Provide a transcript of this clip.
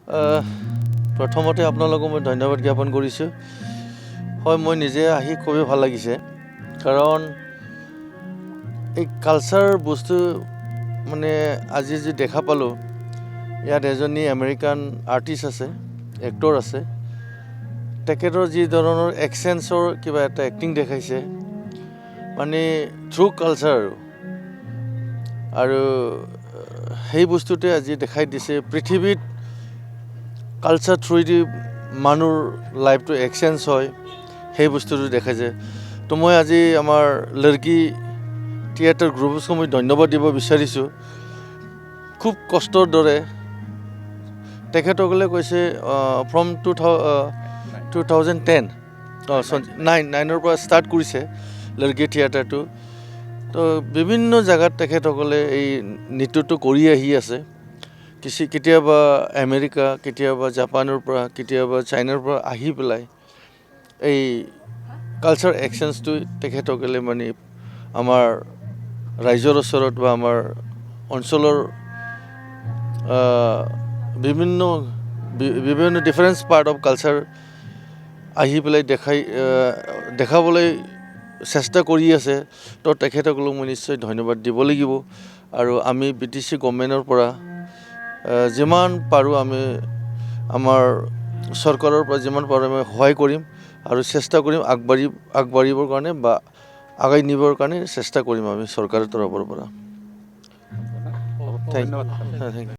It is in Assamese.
প্ৰথমতে আপোনালোকক মই ধন্যবাদ জ্ঞাপন কৰিছোঁ। হয়, মই নিজে আহি খুবেই ভাল লাগিছে, কাৰণ এই কালচাৰ বস্তু মানে আজি যি দেখা পালোঁ, ইয়াত এজনী আমেৰিকান আৰ্টিষ্ট আছে, এক্টৰ আছে। তেখেতৰ যি ধৰণৰ এক্সেঞ্চৰ কিবা এটা এক্টিং দেখাইছে, মানে থ্ৰু কালচাৰ আৰু সেই বস্তুটোৱে আজি দেখাই দিছে পৃথিৱীত কালচাৰ থ্ৰুৱেদি মানুহৰ লাইফটো এক্সচেঞ্জ হয়, সেই বস্তুটো দেখাইছে। তো মই আজি আমাৰ লড়কি থিয়েটাৰ গ্ৰুপকো মই ধন্যবাদ দিব বিচাৰিছোঁ। খুব কষ্টৰ দৰে তেখেতসকলে কৈছে ফ্ৰম 2010 নাইনৰ পৰা ষ্টাৰ্ট কৰিছে লড়কি থিয়েটাৰটো। তো বিভিন্ন জেগাত তেখেতসকলে এই নৃত্যটো কৰি আহি আছে। কেতিয়াবা আমেৰিকা, কেতিয়াবা জাপানৰ পৰা, কেতিয়াবা চাইনাৰ পৰা আহি পেলাই এই কালচাৰ এক্সচেঞ্জটো তেখেতসকলে মানে আমাৰ ৰাইজৰ ওচৰত বা আমাৰ অঞ্চলৰ বিভিন্ন ডিফাৰেঞ্চ পাৰ্ট অফ কালচাৰ আহি পেলাই দেখাবলৈ চেষ্টা কৰি আছে। তো তেখেতসকলক মই নিশ্চয় ধন্যবাদ দিব লাগিব। আৰু আমি BTC গভৰ্ণমেণ্টৰ পৰা যিমান পাৰোঁ আমি আমাৰ চৰকাৰৰ পৰা যিমান পাৰোঁ আমি সহায় কৰিম আৰু চেষ্টা কৰিম আগবাঢ়িবৰ কাৰণে বা আগুৱাই নিবৰ কাৰণে চেষ্টা কৰিম আমি চৰকাৰৰ তৰফৰ পৰা। Thank U.